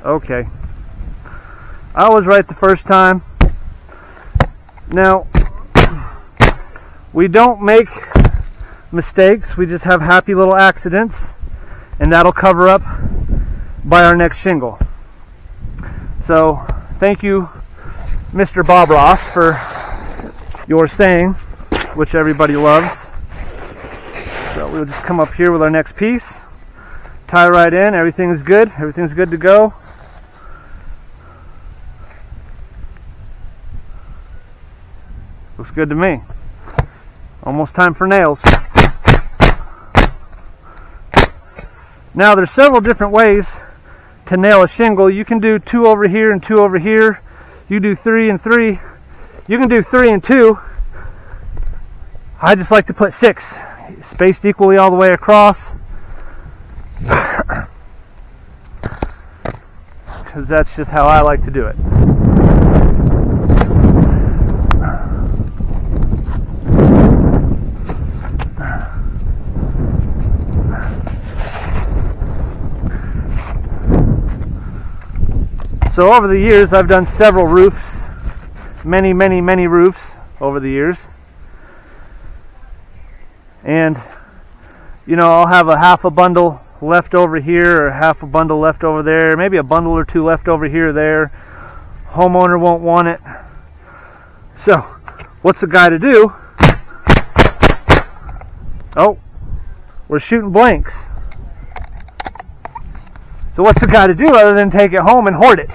Okay. I was right the first time. Now, we don't make mistakes, we just have happy little accidents, and that'll cover up by our next shingle. So, thank you, Mr. Bob Ross, for your saying, which everybody loves. So we'll just come up here with our next piece, tie right in, everything's good to go. Looks good to me. Almost time for nails. Now there's several different ways to nail a shingle. You can do 2 over here and 2 over here. You do 3 and 3. You can do 3 and 2. I just like to put 6, spaced equally all the way across, because that's just how I like to do it. So over the years, I've done several roofs, many roofs over the years. And, you know, I'll have a half a bundle left over here, or half a bundle left over there, maybe a bundle or 2 left over here or there. Homeowner won't want it. So, what's the guy to do? Oh, we're shooting blanks. So what's the guy to do other than take it home and hoard it?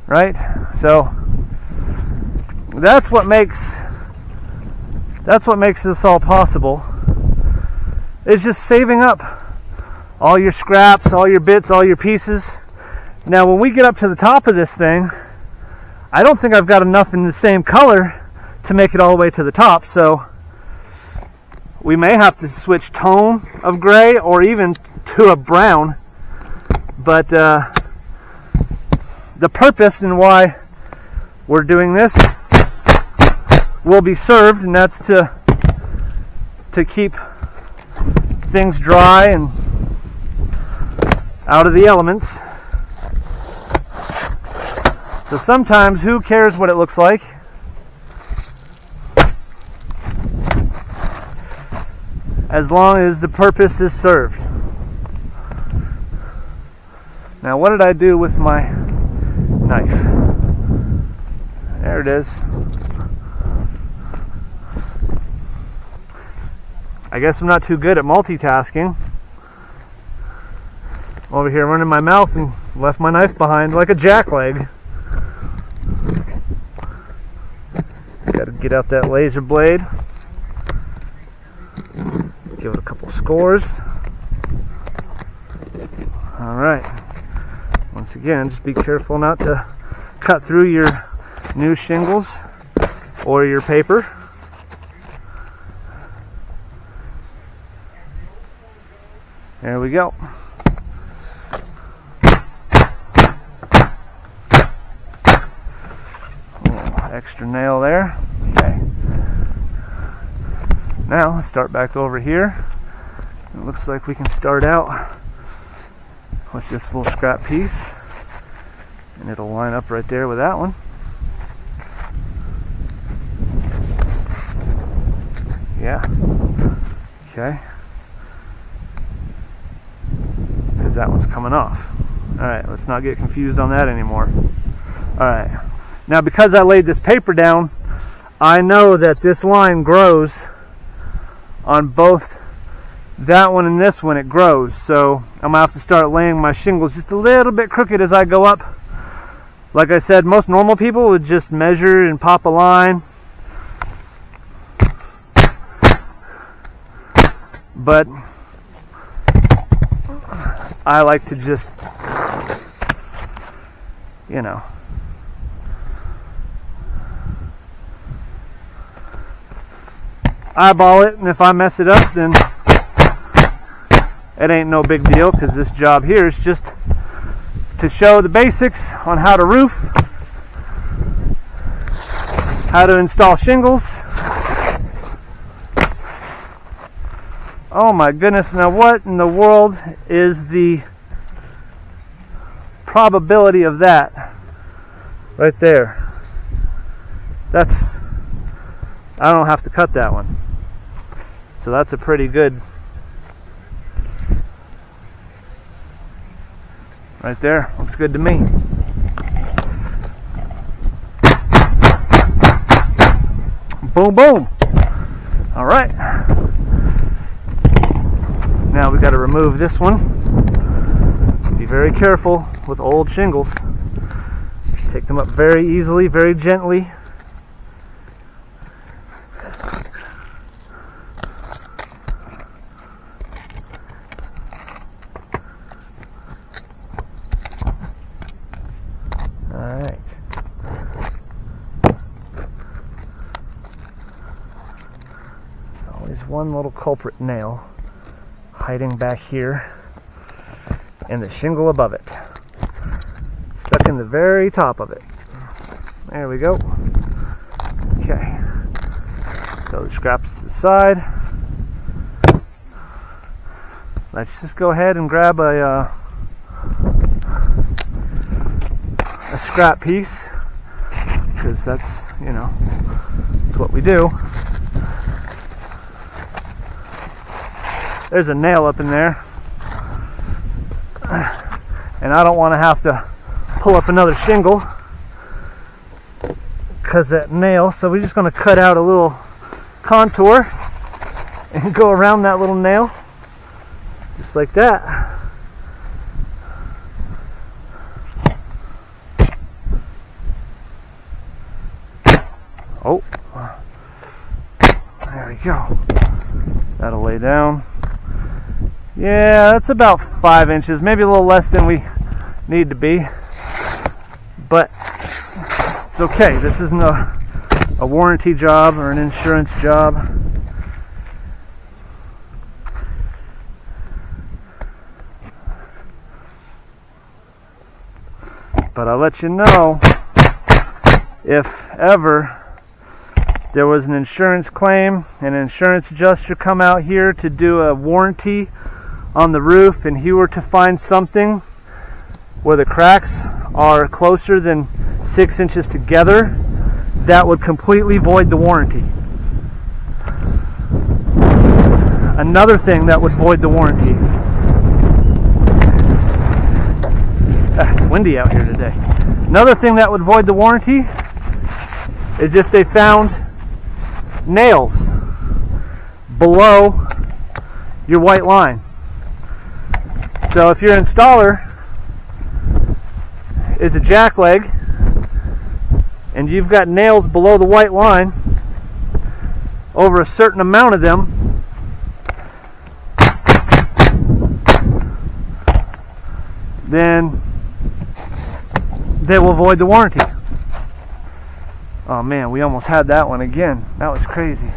Right? So that's what makes this all possible. Is just saving up all your scraps, all your bits, all your pieces. Now when we get up to the top of this thing, I don't think I've got enough in the same color to make it all the way to the top, so we may have to switch tone of gray or even to a brown. But the purpose and why we're doing this will be served, and that's to keep things dry and out of the elements. So sometimes, who cares what it looks like? As long as the purpose is served. Now, what did I do with my knife? There it is. I guess I'm not too good at multitasking. I'm over here running my mouth and left my knife behind like a jackleg. Got to get out that laser blade. Give it a couple scores. Alright. Once again, just be careful not to cut through your new shingles or your paper. There we go. Extra nail there. Okay. Now let's start back over here. It looks like we can start out with this little scrap piece, and it'll line up right there with that one. Yeah. Okay. Because that one's coming off. Alright, let's not get confused on that anymore. Alright. Now, because I laid this paper down, I know that this line grows on both that one and this one. It grows, so I'm going to have to start laying my shingles just a little bit crooked as I go up. Like I said, most normal people would just measure and pop a line, but I like to just, you know, eyeball it, and if I mess it up, then it ain't no big deal, because this job here is just to show the basics on how to roof, how to install shingles. Oh my goodness, now what in the world is the probability of that right there, I don't have to cut that one. So that's a pretty good, right there, looks good to me. Boom, boom. All right. Now we got to remove this one. Be very careful with old shingles. Take them up very easily, very gently. Alright. There's always one little culprit nail hiding back here and the shingle above it. Stuck in the very top of it. There we go. Okay. Throw the scraps to the side. Let's just go ahead and grab a scrap piece, because that's, that's what we do. There's a nail up in there, and I don't want to have to pull up another shingle because that nail, so we're just going to cut out a little contour and go around that little nail just like that. Oh, there we go. That'll lay down. Yeah, that's about 5 inches, maybe a little less than we need to be, but it's okay. This isn't a warranty job or an insurance job. But I'll let you know, if ever there was an insurance claim, an insurance adjuster come out here to do a warranty on the roof, and he were to find something where the cracks are closer than 6 inches together, that would completely void the warranty. Another thing that would void the warranty. It's windy out here today. Another thing that would void the warranty is if they found nails below your white line. So if your installer is a jackleg and you've got nails below the white line, over a certain amount of them, then they will void the warranty. Oh man, we almost had that one again. That was crazy.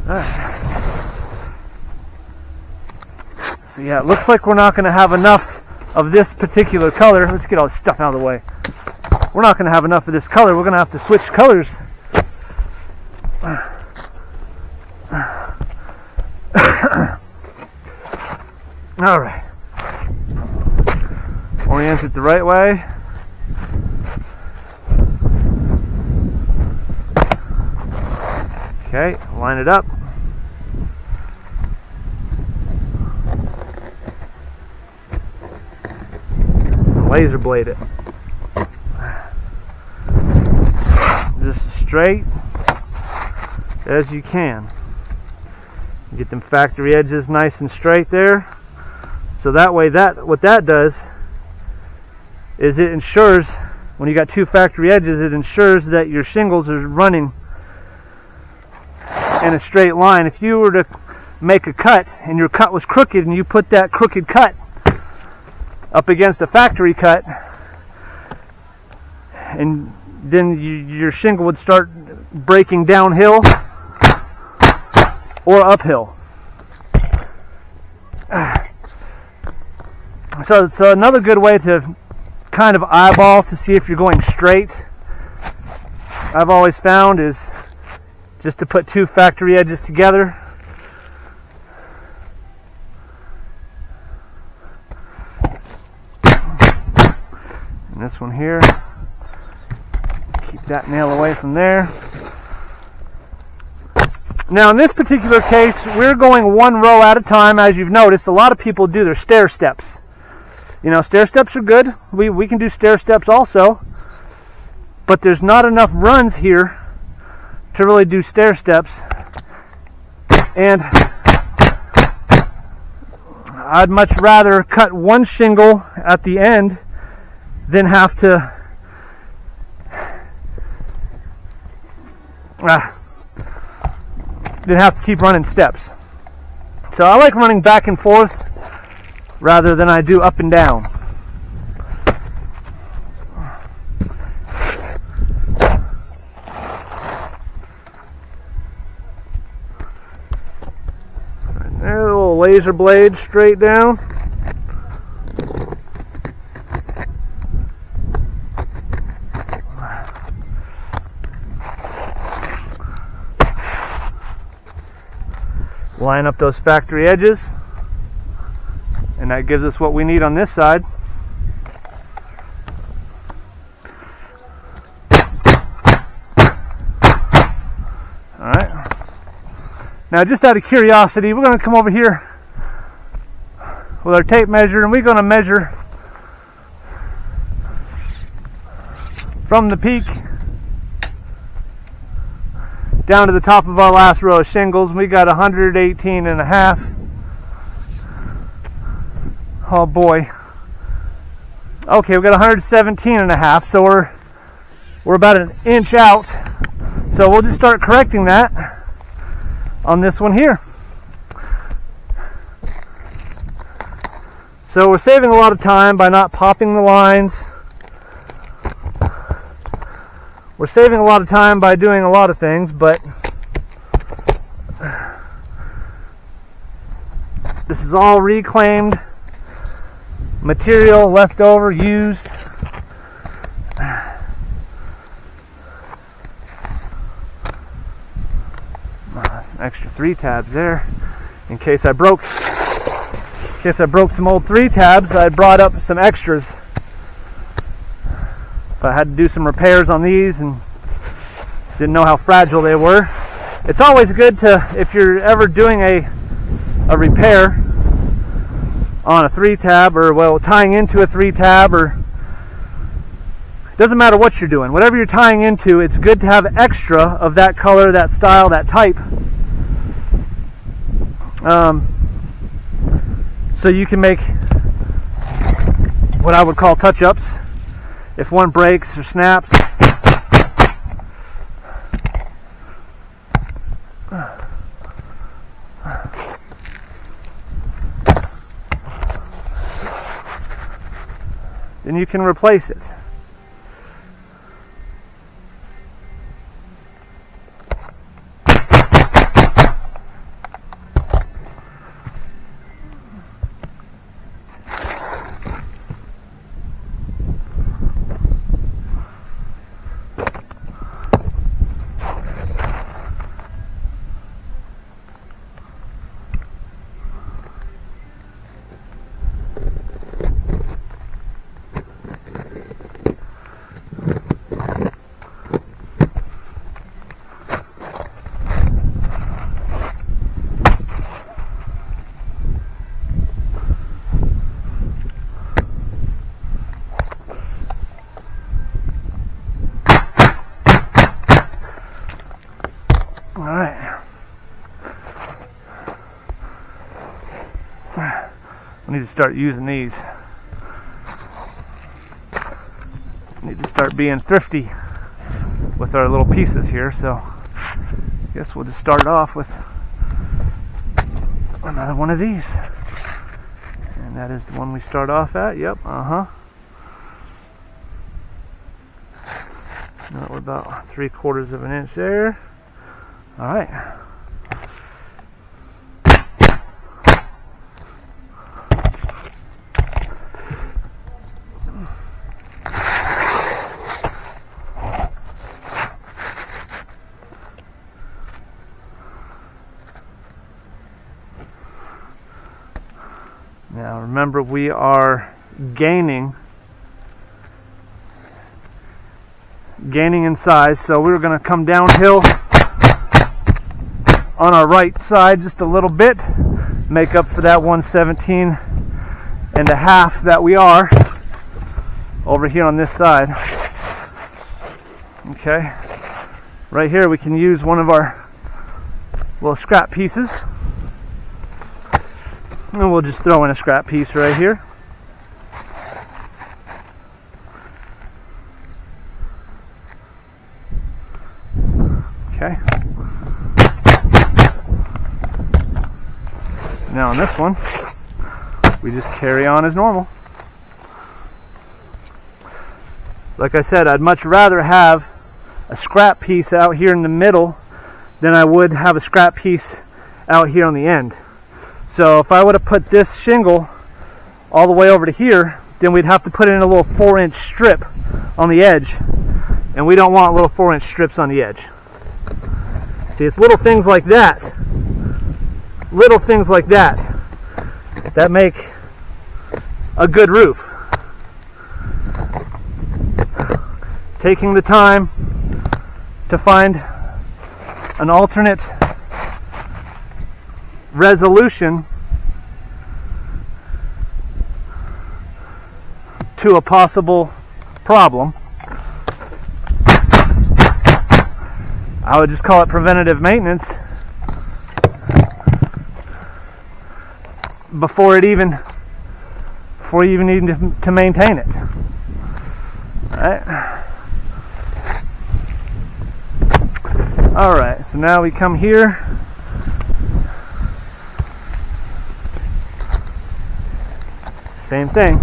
Alright. So yeah, it looks like we're not going to have enough of this particular color. Let's get all this stuff out of the way. We're not going to have enough of this color. We're going to have to switch colors. Alright. Orient it the right way. Okay, line it up. Laser blade it. Just as straight as you can. Get them factory edges nice and straight there. So that way, what that does is it ensures, when you got two factory edges, it ensures that your shingles are running in a straight line. If you were to make a cut and your cut was crooked and you put that crooked cut up against a factory cut, and then your shingle would start breaking downhill or uphill. So another good way to kind of eyeball to see if you're going straight, I've always found, is just to put two factory edges together. And this one here, keep that nail away from there. Now in this particular case, we're going one row at a time. As you've noticed, a lot of people do their stair steps. You know, stair steps are good. We can do stair steps also. But there's not enough runs here to really do stair steps. And I'd much rather cut one shingle at the end than have to keep running steps. So I like running back and forth rather than I do up and down. Right there, a little laser blade straight down. Line up those factory edges, and that gives us what we need on this side. Alright, now just out of curiosity, we're going to come over here with our tape measure, and we're going to measure from the peak down to the top of our last row of shingles. We got 118 and a half. Oh boy. Okay, we got 117 and a half, so we're about an inch out. So we'll just start correcting that on this one here. So we're saving a lot of time by not popping the lines. We're saving a lot of time by doing a lot of things, but this is all reclaimed material, left over, used. Some extra 3 tabs there. In case I broke some old 3 tabs, I brought up some extras. I had to do some repairs on these and didn't know how fragile they were. It's always good to, if you're ever doing a repair on a 3 tab, or well, tying into a 3 tab, or it doesn't matter what you're doing, whatever you're tying into, it's good to have extra of that color, that style, that type, so you can make what I would call touch-ups if one breaks or snaps. Then you can replace it. I need to start using these. I need to start being thrifty with our little pieces here, so I guess we'll just start off with another one of these. And that is the one we start off at. Yep, Now we're about 3/4 of an inch there. Alright. Now remember, we are gaining gaining in size. So we're going to come downhill on our right side just a little bit, make up for that 117 and a half that we are over here on this side. Okay, right here we can use one of our little scrap pieces, and we'll just throw in a scrap piece right here. Okay. Now on this one, we just carry on as normal. Like I said, I'd much rather have a scrap piece out here in the middle than I would have a scrap piece out here on the end. So if I would have put this shingle all the way over to here, then we'd have to put in a little 4-inch strip on the edge, and we don't want little 4-inch strips on the edge. See, it's little things like that, that make a good roof. Taking the time to find an alternate resolution to a possible problem. I would just call it preventative maintenance before you even need to maintain it. All right, so now we come here. Same thing.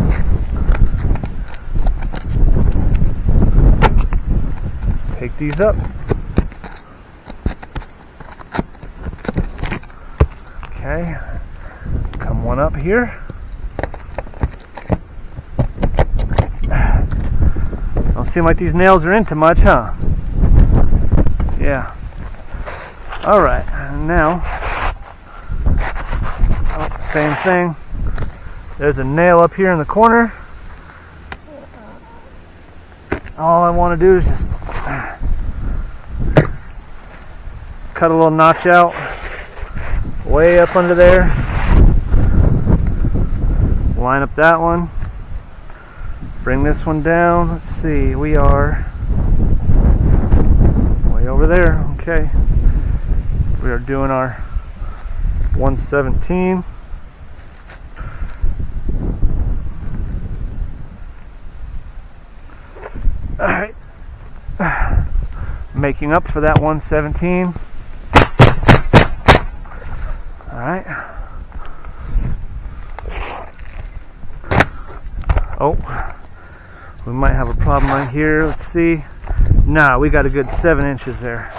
Let's take these up. Okay, come one up here. Don't seem like these nails are into much, huh? Yeah. Alright, now, same thing. There's a nail up here in the corner. All I want to do is just cut a little notch out way up under there. Line up that one. Bring this one down. Let's see, we are way over there. Okay. We are doing our 117. Alright. Making up for that 117. Alright. Oh, we might have a problem right here. Let's see. Nah, we got a good 7 inches there.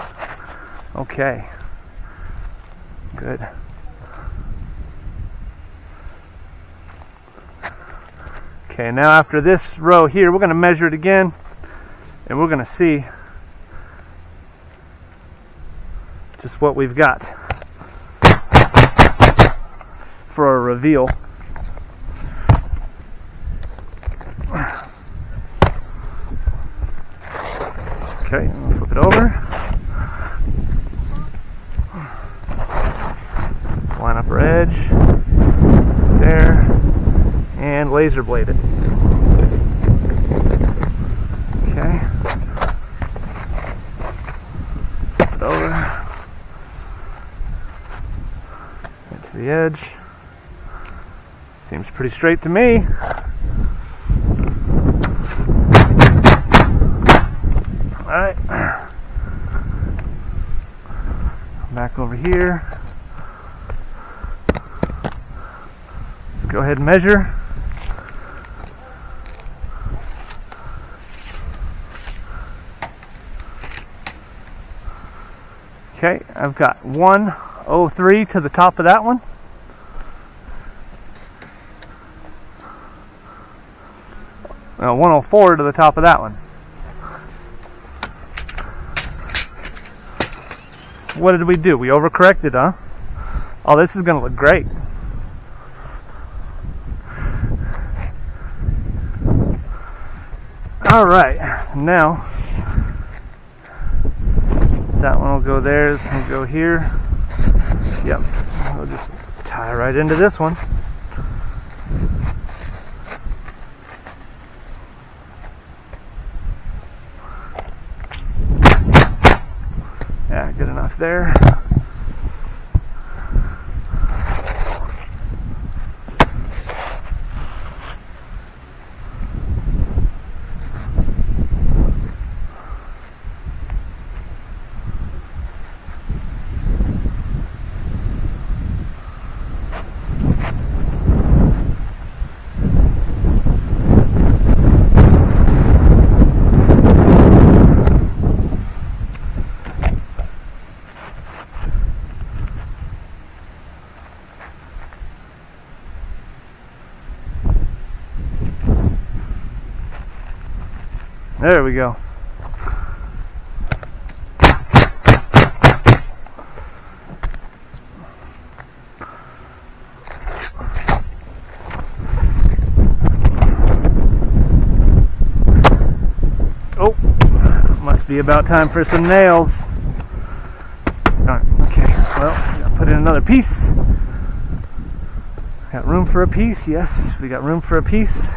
Okay. Good. Okay, now after this row here, we're going to measure it again, and we're going to see just what we've got for a reveal. Okay, we'll flip it over. Line up our edge there and laser blade it. Okay. Flip it over. Get to the edge. Seems pretty straight to me. Alright. Back over here. Let's go ahead and measure. Okay, I've got 103 to the top of that one. No, 104 to the top of that one. What did we do? We overcorrected, huh? Oh, this is going to look great. Alright, now that one will go there, this one will go here. Yep, we'll just tie right into this one. Yeah, good enough there. There we go. Oh, must be about time for some nails. Alright, okay, well, gotta put in another piece. Got room for a piece? Yes, we got room for a piece.